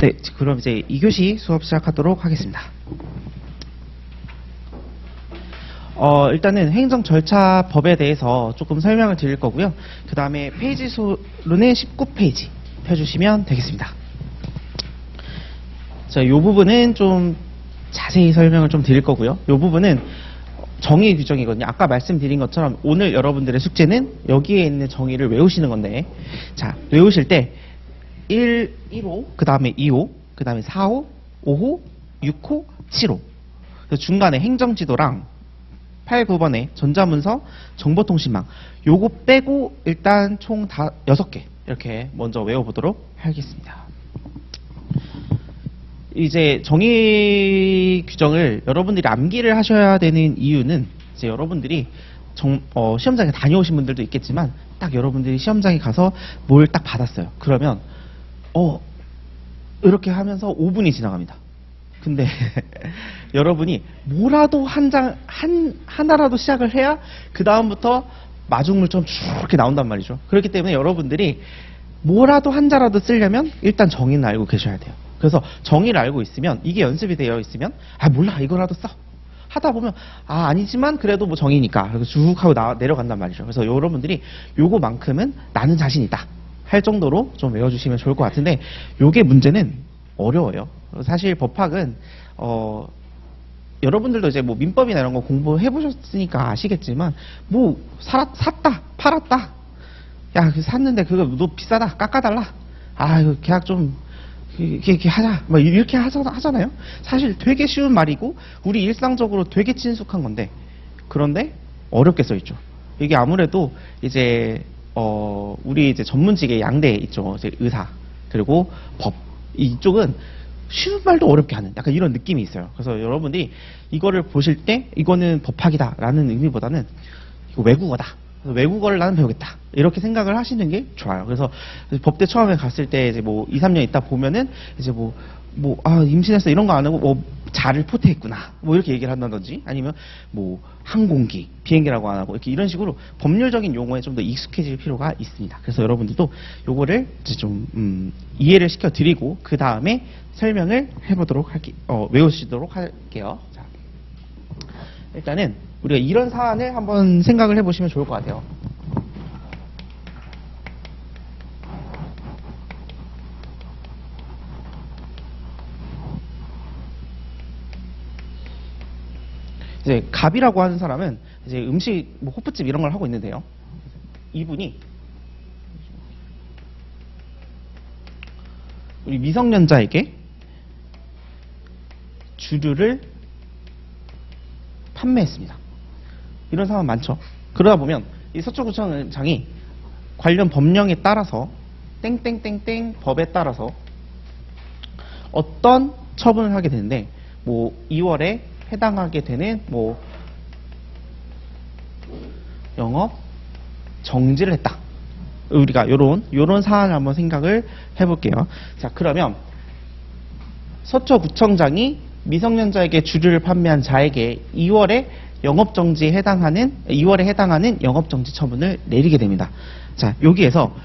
네, 그럼 이제 2교시 수업 시작하도록 하겠습니다. 일단은 행정 절차 법에 대해서 조금 설명을 드릴 거고요. 그 다음에 페이지 수로는 19페이지 펴주시면 되겠습니다. 자, 이 부분은 좀 자세히 설명을 좀 드릴 거고요. 이 부분은 정의 규정이거든요. 아까 말씀드린 것처럼 오늘 여러분들의 숙제는 여기에 있는 정의를 외우시는 건데, 자, 외우실 때 1호, 그 다음에 2호, 그 다음에 4호, 5호, 6호, 7호. 그래서 중간에 행정지도랑 8, 9번에 전자문서, 정보통신망. 요거 빼고 일단 총 6개 이렇게 먼저 외워보도록 하겠습니다. 이제 정의 규정을 여러분들이 암기를 하셔야 되는 이유는 이제 여러분들이 시험장에 다녀오신 분들도 있겠지만 딱 여러분들이 시험장에 가서 뭘 딱 받았어요. 그러면 이렇게 하면서 5분이 지나갑니다. 근데 여러분이 뭐라도 하나라도 시작을 해야 그 다음부터 마중물처럼 쭉 이렇게 나온단 말이죠. 그렇기 때문에 여러분들이 뭐라도 한자라도 쓰려면 일단 정의는 알고 계셔야 돼요. 그래서 정의를 알고 있으면, 이게 연습이 되어 있으면 몰라, 이거라도 써 하다 보면 아니지만 그래도 뭐 정의니까 그래서 쭉 하고 내려간단 말이죠. 그래서 여러분들이 요거만큼은 나는 자신 있다 할 정도로 좀 외워주시면 좋을 것 같은데, 요게 문제는 어려워요. 사실 법학은 여러분들도 이제 뭐 민법이나 이런 거 공부해 보셨으니까 아시겠지만, 뭐 샀다 팔았다, 야 샀는데 그거 너 비싸다 깎아달라, 이거 계약 좀 이렇게 하자, 뭐 이렇게 하잖아요. 사실 되게 쉬운 말이고 우리 일상적으로 되게 친숙한 건데, 그런데 어렵게 써 있죠. 이게 아무래도 이제 우리 이제 전문직의 양대 있죠. 이제 의사 그리고 법, 이쪽은 쉬운 말도 어렵게 하는 약간 이런 느낌이 있어요. 그래서 여러분들이 이거를 보실 때 이거는 법학이다라는 의미보다는 이거 외국어다, 외국어를 나는 배우겠다 이렇게 생각을 하시는 게 좋아요. 그래서 법대 처음에 갔을 때 이제 뭐 2, 3년 있다 보면은 이제 임신했어 이런 거 안 하고 뭐 자를 포태했구나 뭐 이렇게 얘기를 한다든지, 아니면 뭐 항공기 비행기라고 안 하고 이렇게 이런 식으로 법률적인 용어에 좀 더 익숙해질 필요가 있습니다. 그래서 여러분들도 요거를 이제 좀 이해를 시켜 드리고 그 다음에 설명을 해보도록 외우시도록 할게요. 자, 일단은 우리가 이런 사안을 한번 생각을 해보시면 좋을 것 같아요. 이제 갑이라고 하는 사람은 이제 음식, 뭐 호프집 이런 걸 하고 있는데요. 이분이 우리 미성년자에게 주류를 판매했습니다. 이런 상황 많죠. 그러다 보면 이 서초구청장이 관련 법령에 따라서 땡땡땡땡 법에 따라서 어떤 처분을 하게 되는데, 뭐 2월에 해당하게 되는 뭐 영업 정지를 했다. 우리가 요런 사안을 한번 생각을 해볼게요. 자, 그러면 서초구청장이 미성년자에게 주류를 판매한 자에게 2월에 해당하는 영업정지 처분을 내리게 됩니다. 자, 여기에서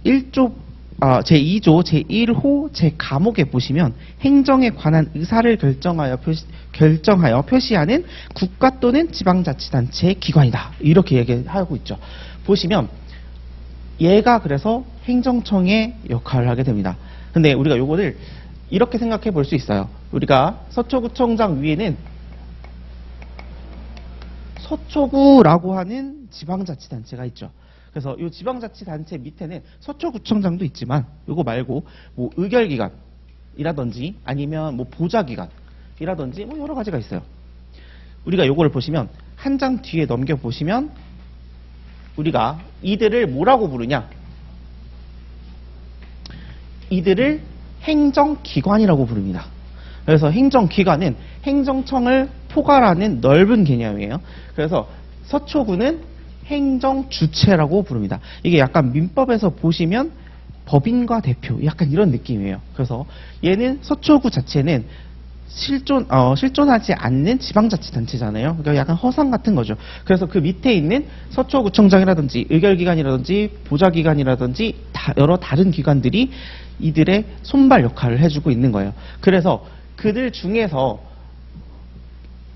제2조 제1호 제 감옥에 보시면 행정에 관한 의사를 결정하여 표시하는 국가 또는 지방자치단체의 기관이다 이렇게 얘기하고 있죠. 보시면 얘가 그래서 행정청의 역할을 하게 됩니다. 근데 우리가 요거를 이렇게 생각해 볼 수 있어요. 우리가 서초구청장 위에는 서초구라고 하는 지방자치단체가 있죠. 그래서 이 지방자치단체 밑에는 서초구청장도 있지만 이거 말고 뭐 의결기관이라든지 아니면 뭐 보좌기관이라든지 뭐 여러 가지가 있어요. 우리가 요거를 보시면 한 장 뒤에 넘겨 보시면 우리가 이들을 뭐라고 부르냐? 이들을 행정기관이라고 부릅니다. 그래서 행정기관은 행정청을 포괄하는 넓은 개념이에요. 그래서 서초구는 행정주체라고 부릅니다. 이게 약간 민법에서 보시면 법인과 대표 약간 이런 느낌이에요. 그래서 얘는 서초구 자체는 실존하지 않는 지방자치단체잖아요. 그러니까 약간 허상 같은 거죠. 그래서 그 밑에 있는 서초구청장이라든지 의결기관이라든지 보좌기관이라든지 여러 다른 기관들이 이들의 손발 역할을 해주고 있는 거예요. 그래서 그들 중에서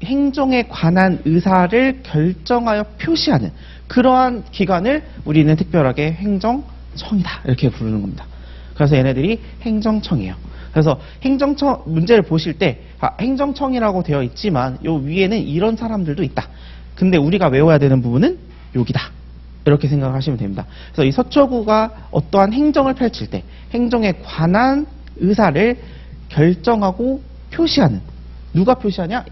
행정에 관한 의사를 결정하여 표시하는 그러한 기관을 우리는 특별하게 행정청이다 이렇게 부르는 겁니다. 그래서 얘네들이 행정청이에요. 그래서 행정청 문제를 보실 때 행정청이라고 되어 있지만 요 위에는 이런 사람들도 있다. 근데 우리가 외워야 되는 부분은 여기다. 이렇게 생각하시면 됩니다. 그래서 이 서초구가 어떠한 행정을 펼칠 때 행정에 관한 의사를 결정하고 표시하는 누가 표시하냐?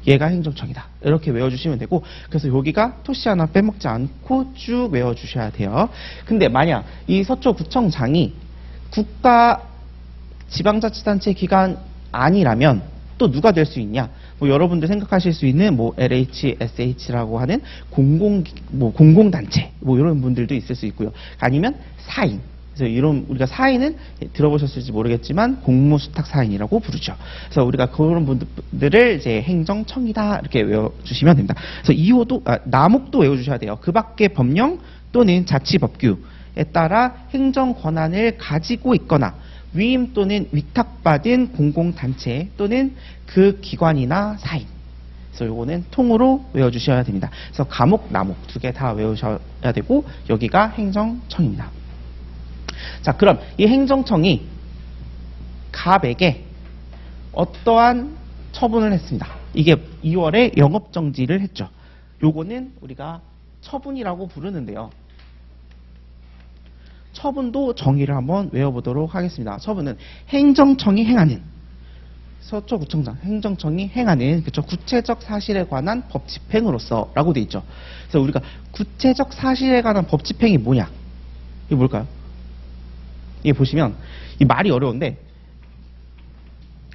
얘가 행정청이다. 이렇게 외워주시면 되고 그래서 여기가 토시 하나 빼먹지 않고 쭉 외워주셔야 돼요. 근데 만약 이 서초구청장이 국가 지방자치단체 기관 아니라면 또 누가 될 수 있냐? 뭐 여러분들 생각하실 수 있는 뭐 LH, SH라고 하는 공공단체 뭐 이런 분들도 있을 수 있고요. 아니면 사인. 그래서 이런 우리가 사인은 들어보셨을지 모르겠지만 공무수탁사인이라고 부르죠. 그래서 우리가 그런 분들을 이제 행정청이다 이렇게 외워주시면 됩니다. 그래서 2호도 나목도 외워주셔야 돼요. 그 밖의 법령 또는 자치법규에 따라 행정 권한을 가지고 있거나 위임 또는 위탁받은 공공단체 또는 그 기관이나 사인. 그래서 요거는 통으로 외워주셔야 됩니다. 그래서 과목, 나목 두 개 다 외우셔야 되고 여기가 행정청입니다. 자, 그럼 이 행정청이 갑에게 어떠한 처분을 했습니다. 이게 2월에 영업정지를 했죠. 요거는 우리가 처분이라고 부르는데요. 처분도 정의를 한번 외워보도록 하겠습니다. 처분은 행정청이 행하는 서초구청장 행정청이 행하는 그쵸 구체적 사실에 관한 법 집행으로서라고 돼 있죠. 그래서 우리가 구체적 사실에 관한 법 집행이 뭐냐? 이게 뭘까요? 이게 보시면 이 말이 어려운데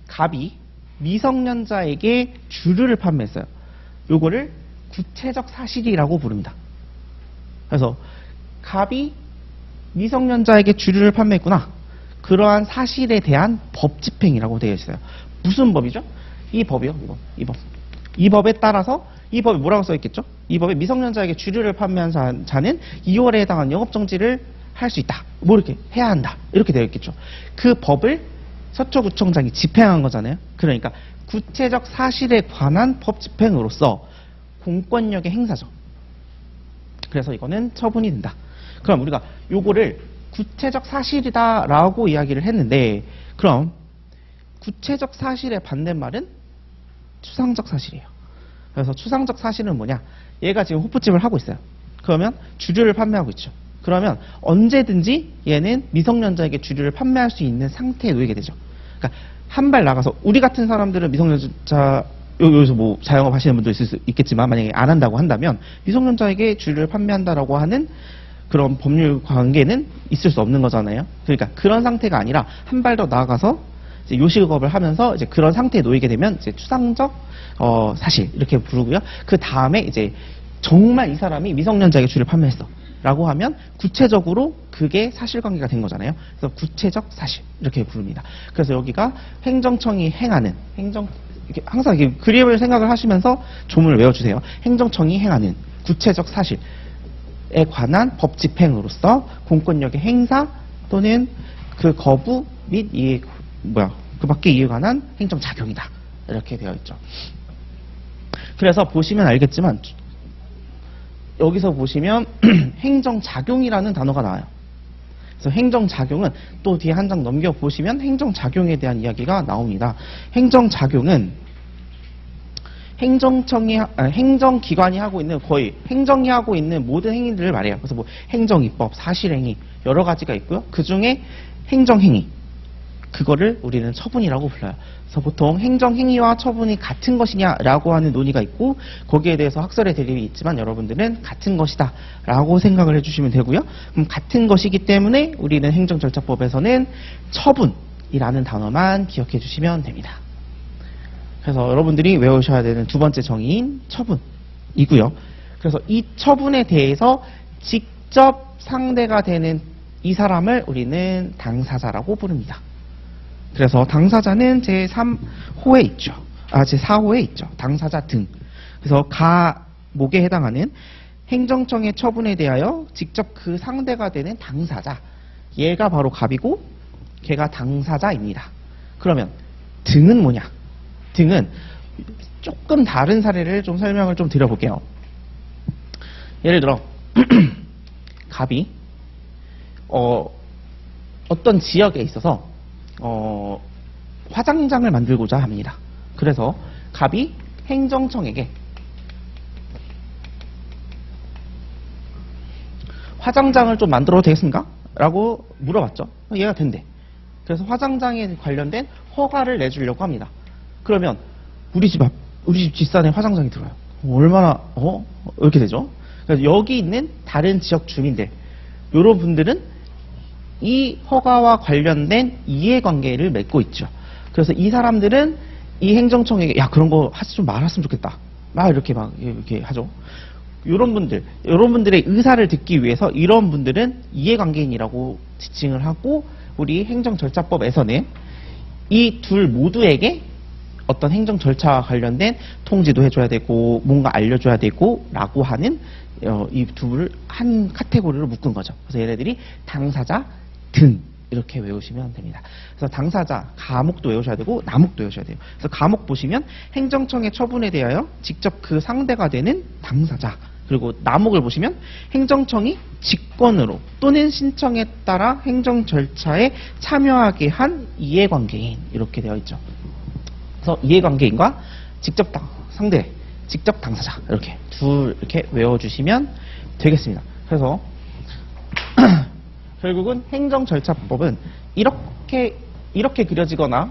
갑이 미성년자에게 주류를 판매했어요. 요거를 구체적 사실이라고 부릅니다. 그래서 갑이 미성년자에게 주류를 판매했구나. 그러한 사실에 대한 법 집행이라고 되어 있어요. 무슨 법이죠? 이 법이요. 이 법. 이 법에 따라서 이 법에 뭐라고 써 있겠죠? 이 법에 미성년자에게 주류를 판매한 자는 2월에 해당한 영업정지를 할 수 있다. 뭐 이렇게 해야 한다. 이렇게 되어 있겠죠. 그 법을 서초구청장이 집행한 거잖아요. 그러니까 구체적 사실에 관한 법 집행으로서 공권력의 행사죠. 그래서 이거는 처분이 된다. 그럼 우리가 요거를 구체적 사실이다라고 이야기를 했는데 그럼 구체적 사실의 반대말은 추상적 사실이에요. 그래서 추상적 사실은 뭐냐? 얘가 지금 호프집을 하고 있어요. 그러면 주류를 판매하고 있죠. 그러면 언제든지 얘는 미성년자에게 주류를 판매할 수 있는 상태에 놓이게 되죠. 그러니까 한 발 나가서 우리 같은 사람들은 미성년자 여기서 뭐 자영업 하시는 분도 있을 수 있겠지만 만약에 안 한다고 한다면 미성년자에게 주류를 판매한다라고 하는 그런 법률 관계는 있을 수 없는 거잖아요. 그러니까 그런 상태가 아니라 한 발 더 나아가서 이제 요식업을 하면서 이제 그런 상태에 놓이게 되면 이제 추상적 사실 이렇게 부르고요. 그 다음에 이제 정말 이 사람이 미성년자에게 주류를 판매했어. 라고 하면 구체적으로 그게 사실관계가 된 거잖아요. 그래서 구체적 사실 이렇게 부릅니다. 그래서 여기가 행정청이 행하는 항상 이렇게 그림을 생각을 하시면서 조문을 외워주세요. 행정청이 행하는 구체적 사실에 관한 법 집행으로서 공권력의 행사 또는 그 거부 및 그 밖에 이에 관한 행정작용이다. 이렇게 되어 있죠. 그래서 보시면 알겠지만 여기서 보시면 행정작용이라는 단어가 나와요. 그래서 행정작용은 또 뒤에 한 장 넘겨보시면 행정작용에 대한 이야기가 나옵니다. 행정작용은 행정기관이 하고 있는 거의 행정이 하고 있는 모든 행위들을 말해요. 그래서 뭐 행정입법, 사실행위 여러 가지가 있고요. 그 중에 행정행위 그거를 우리는 처분이라고 불러요. 그래서 보통 행정행위와 처분이 같은 것이냐라고 하는 논의가 있고 거기에 대해서 학설의 대립이 있지만 여러분들은 같은 것이다 라고 생각을 해주시면 되고요. 그럼 같은 것이기 때문에 우리는 행정절차법에서는 처분이라는 단어만 기억해 주시면 됩니다. 그래서 여러분들이 외우셔야 되는 두 번째 정의인 처분이고요. 그래서 이 처분에 대해서 직접 상대가 되는 이 사람을 우리는 당사자라고 부릅니다. 그래서 당사자는 제3호에 있죠. 제4호에 있죠. 당사자 등. 그래서 가목에 해당하는 행정청의 처분에 대하여 직접 그 상대가 되는 당사자. 얘가 바로 갑이고 걔가 당사자입니다. 그러면 등은 뭐냐? 등은 조금 다른 사례를 좀 설명을 좀 드려볼게요. 예를 들어 갑이 어떤 지역에 있어서 화장장을 만들고자 합니다. 그래서 갑이 행정청에게 화장장을 좀 만들어도 되겠습니까? 라고 물어봤죠. 얘가 된대. 그래서 화장장에 관련된 허가를 내주려고 합니다. 그러면 우리 집 뒷산에 화장장이 들어요. 얼마나 이렇게 되죠? 그래서 여기 있는 다른 지역 주민들, 요런 분들은 이 허가와 관련된 이해관계를 맺고 있죠. 그래서 이 사람들은 이 행정청에게 야 그런 거 하지 좀 말았으면 좋겠다. 막 이렇게 하죠. 요런 분들의 의사를 듣기 위해서 이런 분들은 이해관계인이라고 지칭을 하고 우리 행정절차법에서는 이 둘 모두에게 어떤 행정 절차와 관련된 통지도 해줘야 되고 뭔가 알려줘야 되고 라고 하는 이 둘을 한 카테고리로 묶은 거죠. 그래서 얘네들이 당사자 등 이렇게 외우시면 됩니다. 그래서 당사자 가목도 외우셔야 되고 나목도 외우셔야 돼요. 그래서 가목 보시면 행정청의 처분에 대하여 직접 그 상대가 되는 당사자, 그리고 나목을 보시면 행정청이 직권으로 또는 신청에 따라 행정 절차에 참여하게 한 이해관계인 이렇게 되어 있죠. 그래서 이해관계인과 직접 상대, 직접 당사자 이렇게 둘 이렇게 외워주시면 되겠습니다. 그래서 결국은 행정절차법은 이렇게 그려지거나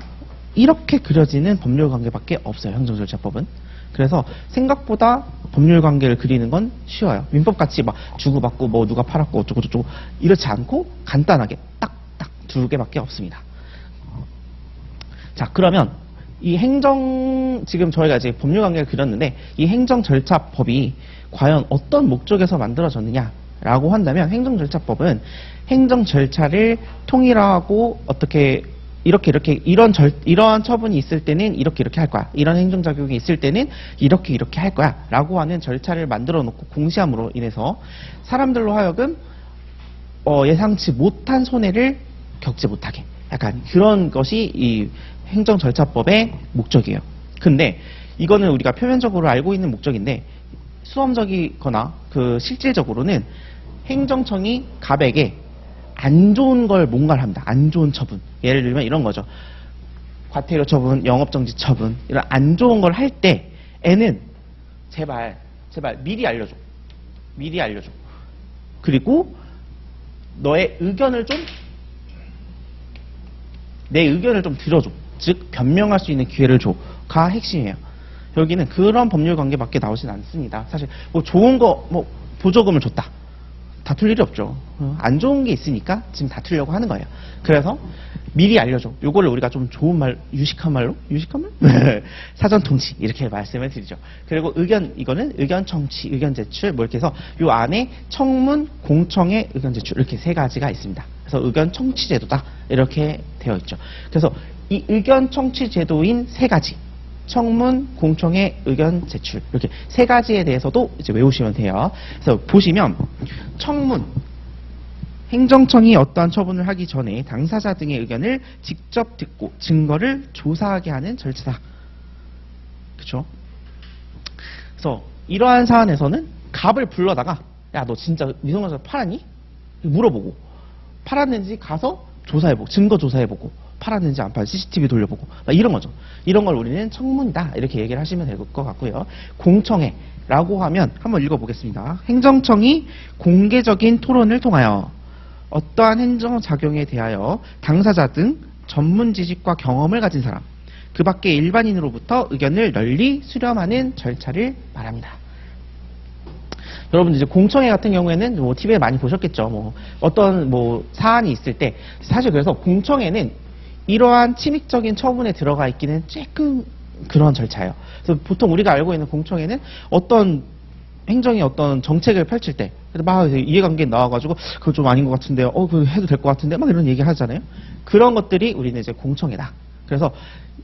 이렇게 그려지는 법률관계밖에 없어요. 행정절차법은. 그래서 생각보다 법률관계를 그리는 건 쉬워요. 민법같이 막 주고받고 뭐 누가 팔았고 어쩌고저쩌고 이렇지 않고 간단하게 딱딱 두 개밖에 없습니다. 자, 그러면 이 지금 저희가 이제 법률관계를 그렸는데 이 행정절차법이 과연 어떤 목적에서 만들어졌느냐라고 한다면 행정절차법은 행정절차를 통일하고 어떻게 이렇게 이러한 처분이 있을 때는 이렇게 할 거야. 이런 행정작용이 있을 때는 이렇게 할 거야. 라고 하는 절차를 만들어 놓고 공시함으로 인해서 사람들로 하여금 예상치 못한 손해를 겪지 못하게. 약간 그런 것이 이 행정절차법의 목적이에요. 근데 이거는 우리가 표면적으로 알고 있는 목적인데 수험적이거나 실질적으로는 행정청이 갑에게 안 좋은 걸 뭔가를 합니다. 안 좋은 처분. 예를 들면 이런 거죠. 과태료 처분, 영업정지 처분 이런 안 좋은 걸 할 때 애는 제발 미리 알려줘. 그리고 너의 의견을 내 의견을 좀 들어줘. 즉 변명할 수 있는 기회를 줘가 핵심이에요. 여기는 그런 법률 관계밖에 나오진 않습니다. 사실 뭐 좋은 거 보조금을 줬다. 다툴 일이 없죠. 안 좋은 게 있으니까 지금 다투려고 하는 거예요. 그래서 미리 알려줘. 요거를 우리가 좀 좋은 말, 유식한 말로? 사전 통치 이렇게 말씀을 드리죠. 그리고 이거는 의견 청취, 의견 제출 뭐 이렇게 해서 요 안에 청문, 공청회, 의견 제출 이렇게 세 가지가 있습니다. 그래서 의견 청취 제도다 이렇게 되어 있죠. 그래서 이 의견 청취 제도인 세 가지 청문, 공청회, 의견 제출 이렇게 세 가지에 대해서도 이제 외우시면 돼요. 그래서 보시면 청문, 행정청이 어떠한 처분을 하기 전에 당사자 등의 의견을 직접 듣고 증거를 조사하게 하는 절차다. 그렇죠? 그래서 이러한 사안에서는 갑을 불러다가 야, 너 진짜 미성년자 팔았니? 물어보고 팔았는지 가서 조사해보고 증거 조사해보고 팔았는지 안 팔았는지 CCTV 돌려보고 이런 거죠. 이런 걸 우리는 청문이다 이렇게 얘기를 하시면 될 것 같고요. 공청회라고 하면 한번 읽어보겠습니다. 행정청이 공개적인 토론을 통하여 어떠한 행정작용에 대하여 당사자 등 전문 지식과 경험을 가진 사람 그 밖의 일반인으로부터 의견을 널리 수렴하는 절차를 말합니다. 여러분 이제 공청회 같은 경우에는 뭐 TV에 많이 보셨겠죠. 어떤 사안이 있을 때 사실 그래서 공청회는 이러한 침입적인 처분에 들어가 있기는 조금 그런 절차예요. 그래서 보통 우리가 알고 있는 공청회는 어떤 행정이 어떤 정책을 펼칠 때, 막 이해관계 나와가지고, 그거 좀 아닌 것 같은데요. 그거 해도 될 것 같은데, 막 이런 얘기 하잖아요. 그런 것들이 우리는 이제 공청회다. 그래서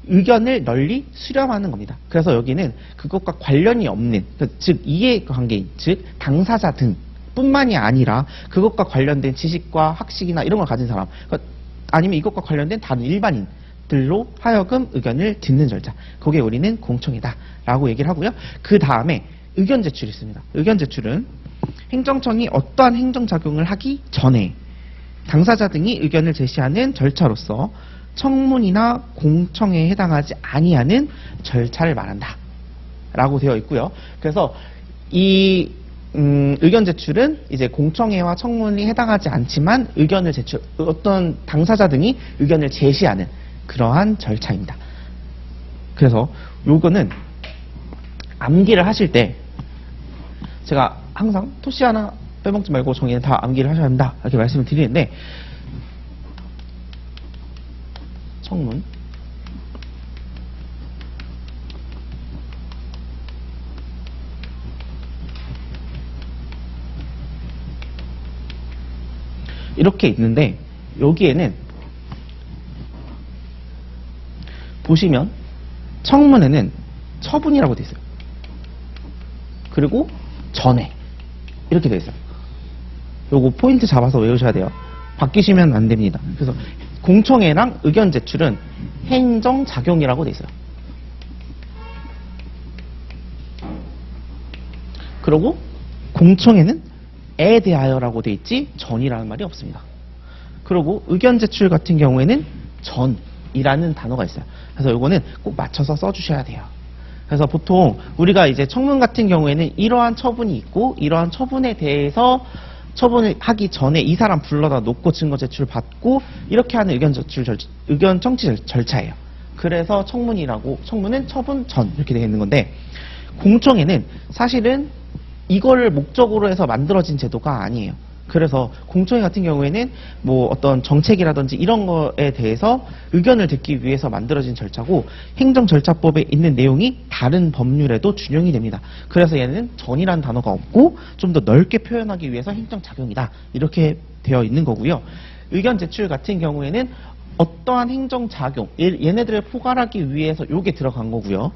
의견을 널리 수렴하는 겁니다. 그래서 여기는 그것과 관련이 없는, 즉, 이해관계인, 즉, 당사자 등 뿐만이 아니라 그것과 관련된 지식과 학식이나 이런 걸 가진 사람, 아니면 이것과 관련된 다른 일반인들로 하여금 의견을 듣는 절차. 그게 우리는 공청회다라고 얘기를 하고요. 그 다음에 의견 제출이 있습니다. 의견 제출은 행정청이 어떠한 행정작용을 하기 전에 당사자 등이 의견을 제시하는 절차로서 청문이나 공청회에 해당하지 아니하는 절차를 말한다 라고 되어 있고요. 그래서 이 의견 제출은 이제 공청회와 청문이 해당하지 않지만 의견을 제출, 어떤 당사자 등이 의견을 제시하는 그러한 절차입니다. 그래서 요거는 암기를 하실 때 제가 항상 토시 하나 빼먹지 말고 정의는 다 암기를 하셔야 한다 이렇게 말씀을 드리는데, 청문, 이렇게 있는데 여기에는 보시면 청문회는 처분이라고 되어 있어요. 그리고 전에 이렇게 되어 있어요. 요거 포인트 잡아서 외우셔야 돼요. 바뀌시면 안 됩니다. 그래서 공청회랑 의견 제출은 행정작용이라고 되어 있어요. 그리고 공청회는 에 대하여라고 되어 있지 전이라는 말이 없습니다. 그리고 의견 제출 같은 경우에는 전이라는 단어가 있어요. 그래서 요거는 꼭 맞춰서 써주셔야 돼요. 그래서 보통 우리가 이제 청문 같은 경우에는 이러한 처분이 있고 이러한 처분에 대해서 처분을 하기 전에 이 사람 불러다 놓고 증거 제출 받고 이렇게 하는 의견 청취 절차예요. 그래서 청문은 처분 전 이렇게 되어 있는 건데, 공청회는 사실은 이거를 목적으로 해서 만들어진 제도가 아니에요. 그래서 공청회 같은 경우에는 뭐 어떤 정책이라든지 이런 거에 대해서 의견을 듣기 위해서 만들어진 절차고, 행정절차법에 있는 내용이 다른 법률에도 준용이 됩니다. 그래서 얘는 전이라는 단어가 없고 좀 더 넓게 표현하기 위해서 행정작용이다 이렇게 되어 있는 거고요. 의견 제출 같은 경우에는 어떠한 행정작용, 얘네들을 포괄하기 위해서 요게 들어간 거고요.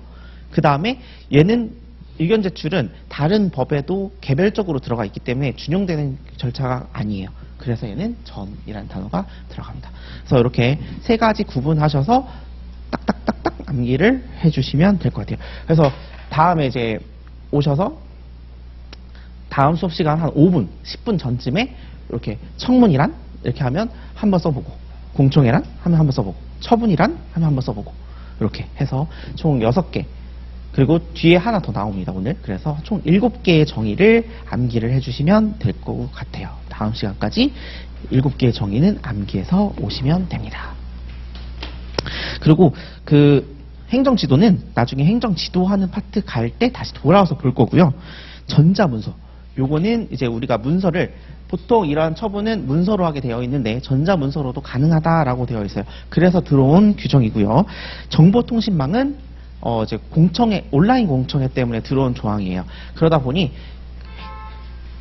그 다음에 얘는 의견 제출은 다른 법에도 개별적으로 들어가 있기 때문에 준용되는 절차가 아니에요. 그래서 얘는 전이라는 단어가 들어갑니다. 그래서 이렇게 세 가지 구분하셔서 딱딱딱딱 암기를 해주시면 될 것 같아요. 그래서 다음에 이제 오셔서 다음 수업 시간 한 5분, 10분 전쯤에 이렇게 청문이란 이렇게 하면 한번 써보고, 공청회란 하면 한번 써보고, 처분이란 하면 한번 써보고, 이렇게 해서 총 6개, 그리고 뒤에 하나 더 나옵니다, 오늘. 그래서 총 7개의 정의를 암기를 해주시면 될 것 같아요. 다음 시간까지 7개의 정의는 암기해서 오시면 됩니다. 그리고 그 행정지도는 나중에 행정지도하는 파트 갈 때 다시 돌아와서 볼 거고요. 전자문서, 요거는 이제 우리가 문서를 보통 이러한 처분은 문서로 하게 되어 있는데 전자문서로도 가능하다라고 되어 있어요. 그래서 들어온 규정이고요. 정보통신망은 이제 공청회, 온라인 공청회 때문에 들어온 조항이에요. 그러다 보니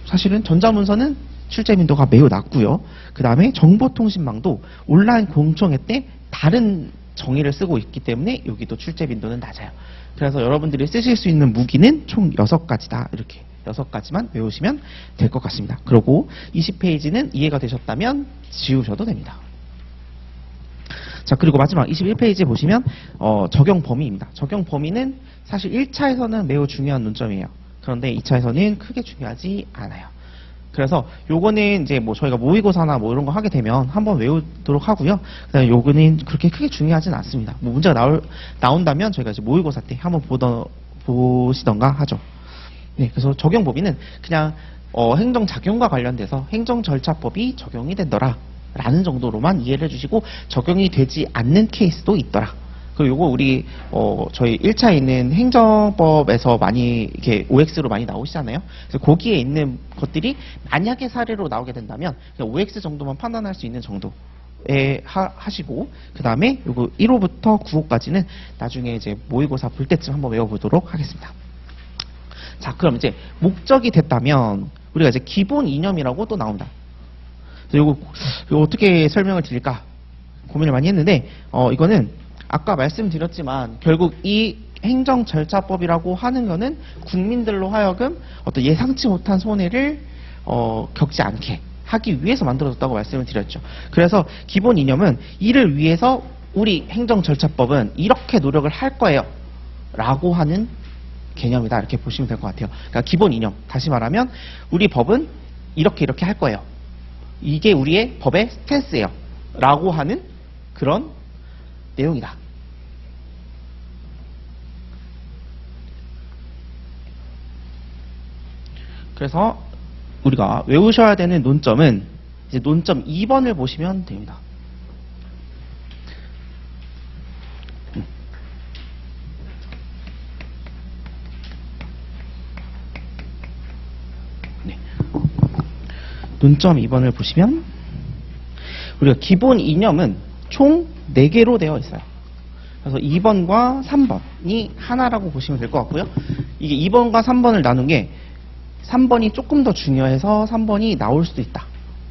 사실은 전자문서는 출제 빈도가 매우 낮고요. 그 다음에 정보통신망도 온라인 공청회 때 다른 정의를 쓰고 있기 때문에 여기도 출제 빈도는 낮아요. 그래서 여러분들이 쓰실 수 있는 무기는 총 6가지다. 이렇게 6가지만 외우시면 될 것 같습니다. 그리고 20페이지는 이해가 되셨다면 지우셔도 됩니다. 자, 그리고 마지막 21페이지 보시면 적용 범위입니다. 적용 범위는 사실 1차에서는 매우 중요한 논점이에요. 그런데 2차에서는 크게 중요하지 않아요. 그래서 요거는 이제 뭐 저희가 모의고사나 뭐 이런 거 하게 되면 한번 외우도록 하고요. 그다음에 요거는 그렇게 크게 중요하진 않습니다. 뭐 문제가 나온다면 저희가 이제 모의고사 때 한번 보시던가 하죠. 네, 그래서 적용 범위는 그냥 행정작용과 관련돼서 행정절차법이 적용이 된더라 라는 정도로만 이해를 해주시고, 적용이 되지 않는 케이스도 있더라. 그리고 요거 우리 저희 1차에 있는 행정법에서 많이 이렇게 OX로 많이 나오시잖아요. 그래서 거기에 있는 것들이 만약에 사례로 나오게 된다면 그냥 OX 정도만 판단할 수 있는 정도에 하시고, 그 다음에 요거 1호부터 9호까지는 나중에 이제 모의고사 볼 때쯤 한번 외워보도록 하겠습니다. 자, 그럼 이제 목적이 됐다면 우리가 이제 기본 이념이라고 또 나온다. 그래서 이거 어떻게 설명을 드릴까 고민을 많이 했는데 이거는 아까 말씀드렸지만 결국 이 행정 절차법이라고 하는 거는 국민들로 하여금 어떤 예상치 못한 손해를 겪지 않게 하기 위해서 만들어졌다고 말씀을 드렸죠. 그래서 기본 이념은 이를 위해서 우리 행정 절차법은 이렇게 노력을 할 거예요 라고 하는 개념이다, 이렇게 보시면 될 것 같아요. 그러니까 기본 이념, 다시 말하면 우리 법은 이렇게 할 거예요, 이게 우리의 법의 스탠스예요 라고 하는 그런 내용이다. 그래서 우리가 외우셔야 되는 논점은 이제 논점 2번을 보시면 됩니다. 네. 논점 2번을 보시면 우리가 기본 이념은 총 4개로 되어 있어요. 그래서 2번과 3번이 하나라고 보시면 될 것 같고요. 이게 2번과 3번을 나눈 게 3번이 조금 더 중요해서 3번이 나올 수도 있다.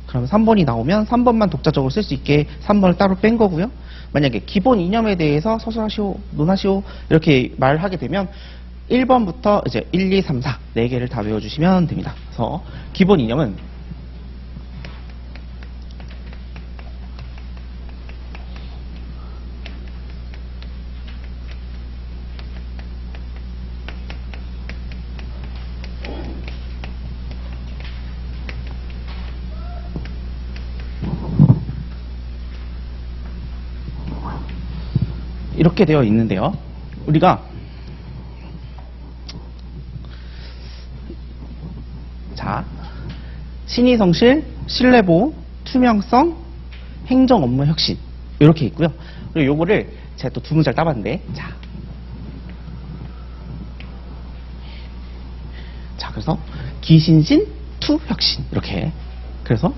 그러면 3번이 나오면 3번만 독자적으로 쓸 수 있게 3번을 따로 뺀 거고요. 만약에 기본 이념에 대해서 서술하시오, 논하시오 이렇게 말하게 되면 1번부터 이제 1, 2, 3, 4 4개를 다 외워주시면 됩니다. 그래서 기본 이념은 이렇게 되어 있는데요. 우리가 자, 신의성실, 신뢰보호, 투명성, 행정 업무 혁신 이렇게 있고요. 그리고 요거를 제가 또 두 문자를 따봤는데 자 그래서 기신신, 투 혁신 이렇게. 그래서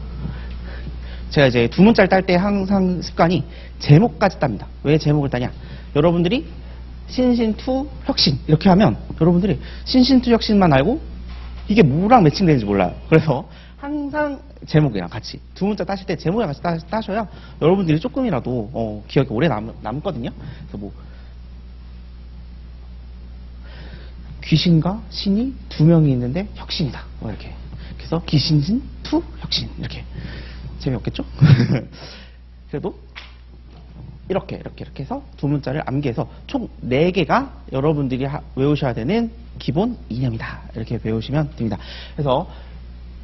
제가 이제 두 문자를 딸 때 항상 습관이 제목까지 땁니다. 왜 제목을 따냐? 여러분들이 신신투 혁신 이렇게 하면 여러분들이 신신투 혁신만 알고 이게 뭐랑 매칭되는지 몰라요. 그래서 항상 제목이랑 같이 두 문자 따실 때 제목이랑 같이 따셔야 여러분들이 조금이라도 기억에 오래 남거든요. 그래서 뭐 귀신과 신이 두 명이 있는데 혁신이다. 뭐 이렇게. 그래서 기신신 투 혁신 이렇게. 재미없겠죠? 그래도 이렇게 해서 두 문자를 암기해서 총 4개가 여러분들이 외우셔야 되는 기본 이념이다. 이렇게 배우시면 됩니다. 그래서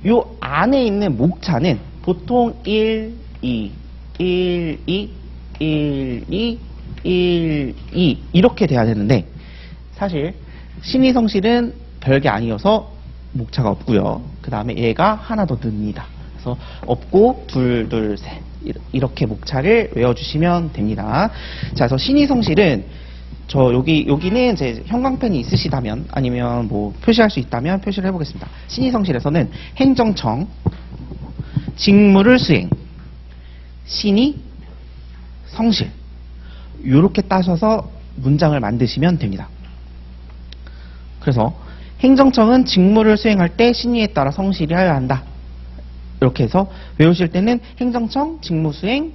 이 안에 있는 목차는 보통 1, 2, 1, 2, 1, 2, 1, 2 이렇게 돼야 되는데 사실 신의성실은 별게 아니어서 목차가 없고요. 그 다음에 얘가 하나 더 늡니다. 그래서 없고 둘, 둘, 셋 이렇게 목차를 외워주시면 됩니다. 자, 그래서 신의성실은 저 여기는 이제 형광펜이 있으시다면 아니면 뭐 표시할 수 있다면 표시를 해보겠습니다. 신의성실에서는 행정청, 직무를 수행, 신의, 성실 이렇게 따셔서 문장을 만드시면 됩니다. 그래서 행정청은 직무를 수행할 때 신의에 따라 성실히 하여야 한다. 이렇게 해서 외우실 때는 행정청, 직무수행,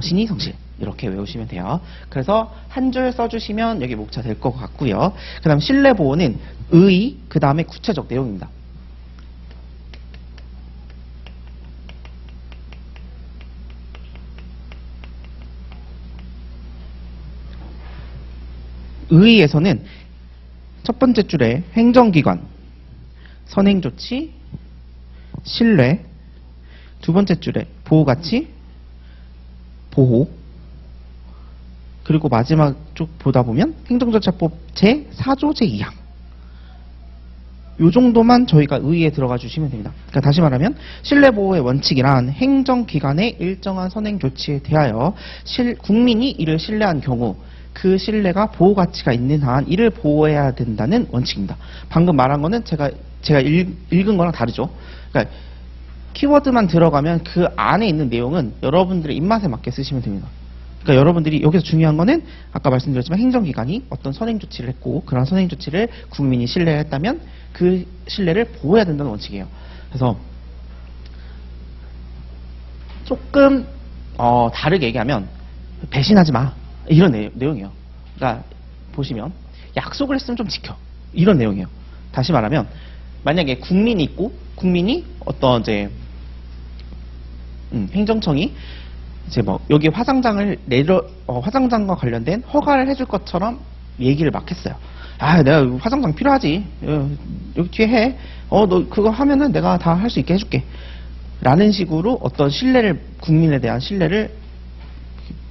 신의, 성실 이렇게 외우시면 돼요. 그래서 한 줄 써주시면 여기 목차 될 것 같고요. 그 다음 신뢰보호는 의의, 그 다음에 구체적 내용입니다. 의의에서는 첫 번째 줄에 행정기관, 선행조치, 신뢰, 두 번째 줄에 보호가치, 보호, 그리고 마지막 쪽 보다 보면 행정절차법 제4조 제2항 요 정도만 저희가 의의에 들어가 주시면 됩니다. 그러니까 다시 말하면 신뢰보호의 원칙이란 행정기관의 일정한 선행조치에 대하여 국민이 이를 신뢰한 경우 그 신뢰가 보호가치가 있는 한 이를 보호해야 된다는 원칙입니다. 방금 말한 거는 제가 읽은 거랑 다르죠. 그러니까 키워드만 들어가면 그 안에 있는 내용은 여러분들의 입맛에 맞게 쓰시면 됩니다. 그러니까 여러분들이 여기서 중요한 거는 아까 말씀드렸지만 행정기관이 어떤 선행조치를 했고 그런 선행조치를 국민이 신뢰했다면 그 신뢰를 보호해야 된다는 원칙이에요. 그래서 조금 다르게 얘기하면 배신하지 마 이런 내용이에요. 그러니까 보시면 약속을 했으면 좀 지켜 이런 내용이에요. 다시 말하면 만약에 국민이 있고 국민이 어떤 이제 행정청이 이제 뭐 여기 화장장을 화장장과 관련된 허가를 해줄 것처럼 얘기를 막 했어요. 아, 내가 화장장 필요하지. 여기 뒤에 해. 너 그거 하면은 내가 다 할 수 있게 해줄게. 라는 식으로 어떤 신뢰를, 국민에 대한 신뢰를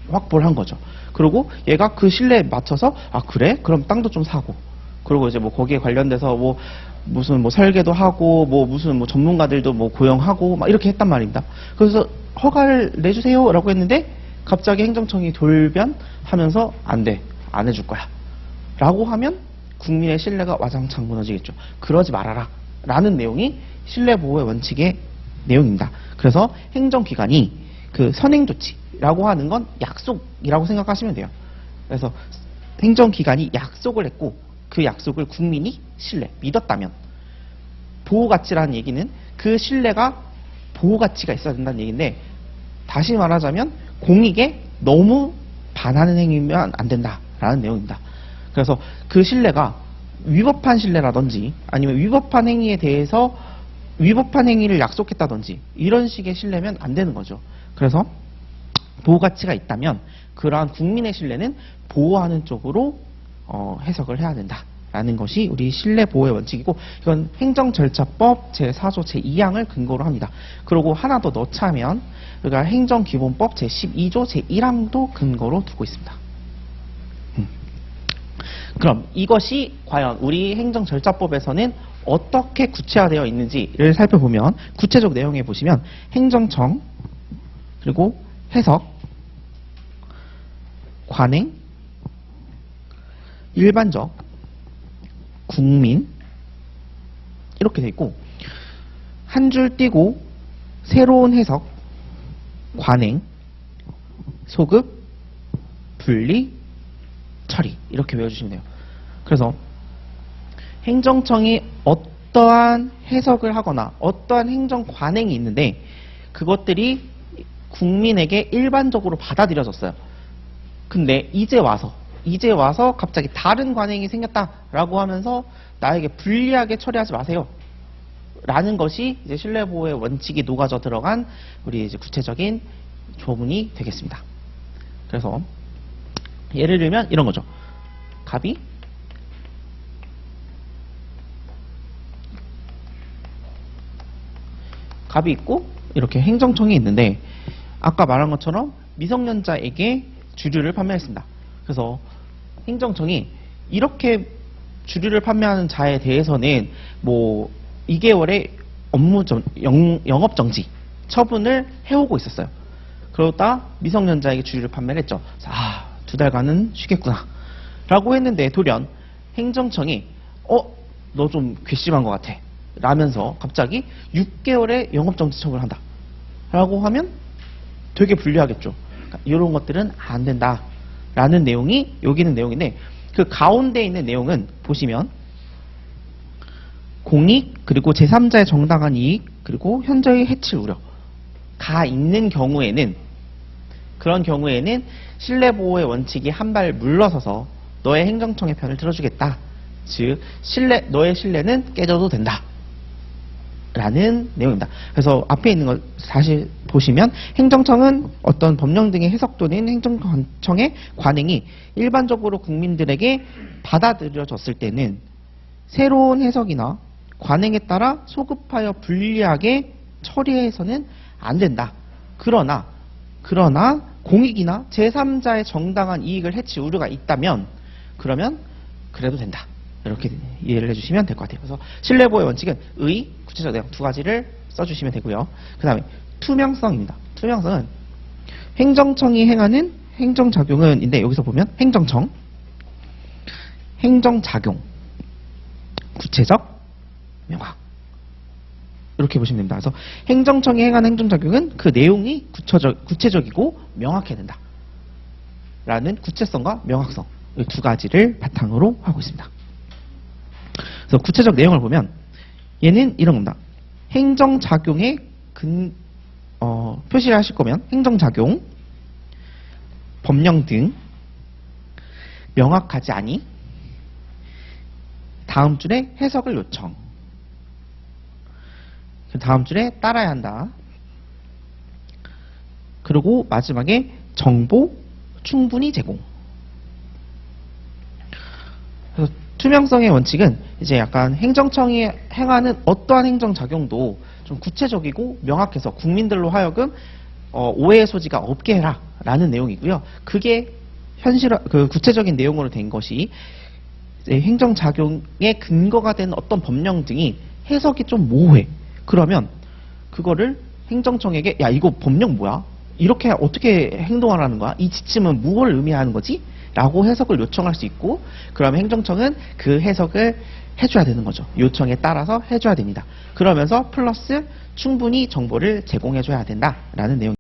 확보를 한 거죠. 그리고 얘가 그 신뢰에 맞춰서, 아, 그래? 그럼 땅도 좀 사고. 그리고 이제 뭐 거기에 관련돼서 뭐 무슨 뭐 설계도 하고, 뭐 무슨 뭐 전문가들도 뭐 고용하고, 막 이렇게 했단 말입니다. 그래서 허가를 내주세요. 라고 했는데, 갑자기 행정청이 돌변하면서 안 돼. 안 해줄 거야. 라고 하면 국민의 신뢰가 와장창 무너지겠죠. 그러지 말아라. 라는 내용이 신뢰보호의 원칙의 내용입니다. 그래서 행정기관이 그 선행조치라고 하는 건 약속이라고 생각하시면 돼요. 그래서 행정기관이 약속을 했고 그 약속을 국민이 믿었다면 보호가치라는 얘기는 그 신뢰가 보호가치가 있어야 된다는 얘기인데 다시 말하자면 공익에 너무 반하는 행위면 안 된다라는 내용입니다. 그래서 그 신뢰가 위법한 신뢰라든지 아니면 위법한 행위에 대해서 위법한 행위를 약속했다든지 이런 식의 신뢰면 안 되는 거죠. 그래서 보호가치가 있다면 그러한 국민의 신뢰는 보호하는 쪽으로 해석을 해야 된다라는 것이 우리 신뢰보호의 원칙이고 이건 행정절차법 제4조 제2항을 근거로 합니다. 그리고 하나 더 넣자면 우리가 행정기본법 제12조 제1항도 근거로 두고 있습니다. 그럼 이것이 과연 우리 행정절차법에서는 어떻게 구체화되어 있는지를 살펴보면 구체적 내용에 보시면 행정청 그리고 해석 관행 일반적 국민 이렇게 돼 있고 한 줄 띄고 새로운 해석 관행 소급 분리 처리 이렇게 외워주시면 돼요. 그래서 행정청이 어떠한 해석을 하거나 어떠한 행정 관행이 있는데 그것들이 국민에게 일반적으로 받아들여졌어요. 근데 이제 와서 갑자기 다른 관행이 생겼다라고 하면서 나에게 불리하게 처리하지 마세요. 라는 것이 이제 신뢰보호의 원칙이 녹아져 들어간 우리 이제 구체적인 조문이 되겠습니다. 그래서 예를 들면 이런 거죠. 갑이 있고 이렇게 행정청이 있는데 아까 말한 것처럼 미성년자에게 주류를 판매했습니다. 그래서 행정청이 이렇게 주류를 판매하는 자에 대해서는 뭐 2개월의 영업정지 처분을 해오고 있었어요. 그러다 미성년자에게 주류를 판매를 했죠. 2달간은 쉬겠구나 라고 했는데 돌연 행정청이 너 좀 괘씸한 것 같아 라면서 갑자기 6개월의 영업정지 처분을 한다 라고 하면 되게 불리하겠죠. 그러니까 이런 것들은 안 된다 라는 내용이 여기 있는 내용인데 그 가운데 있는 내용은 보시면 공익 그리고 제3자의 정당한 이익 그리고 현저히 해칠 우려가 있는 경우에는 그런 경우에는 신뢰보호의 원칙이 한 발 물러서서 너의 행정청의 편을 들어주겠다. 즉 너의 신뢰는 깨져도 된다. 라는 내용입니다. 그래서 앞에 있는 걸 다시 보시면 행정청은 어떤 법령 등의 해석 또는 행정청의 관행이 일반적으로 국민들에게 받아들여졌을 때는 새로운 해석이나 관행에 따라 소급하여 불리하게 처리해서는 안 된다. 그러나 공익이나 제3자의 정당한 이익을 해칠 우려가 있다면 그러면 그래도 된다. 이렇게 이해를 해주시면 될 것 같아요. 그래서 신뢰보호의 원칙은 구체적 내용 두 가지를 써주시면 되고요. 그 다음에 투명성입니다. 투명성은 행정청이 행하는 행정작용은인데 여기서 보면 행정청, 행정작용, 구체적, 명확 이렇게 보시면 됩니다. 그래서 행정청이 행하는 행정작용은 그 내용이 구체적이고 명확해야 된다. 라는 구체성과 명확성 이 두 가지를 바탕으로 하고 있습니다. 그래서 구체적 내용을 보면 얘는 이런 겁니다. 행정작용의 표시를 하실 거면 행정작용, 법령 등 명확하지 아니 다음 줄에 해석을 요청, 다음 줄에 따라야 한다. 그리고 마지막에 정보 충분히 제공. 그래서 투명성의 원칙은 이제 약간 행정청이 행하는 어떠한 행정작용도 좀 구체적이고 명확해서 국민들로 하여금 오해의 소지가 없게 해라 라는 내용이고요. 그게 구체적인 내용으로 된 것이 행정작용의 근거가 되는 어떤 법령 등이 해석이 좀 모호해. 그러면 그거를 행정청에게 야 이거 법령 뭐야? 이렇게 어떻게 행동하라는 거야? 이 지침은 무엇을 의미하는 거지? 라고 해석을 요청할 수 있고 그러면 행정청은 그 해석을 해줘야 되는 거죠. 요청에 따라서 해줘야 됩니다. 그러면서 플러스 충분히 정보를 제공해줘야 된다라는 내용.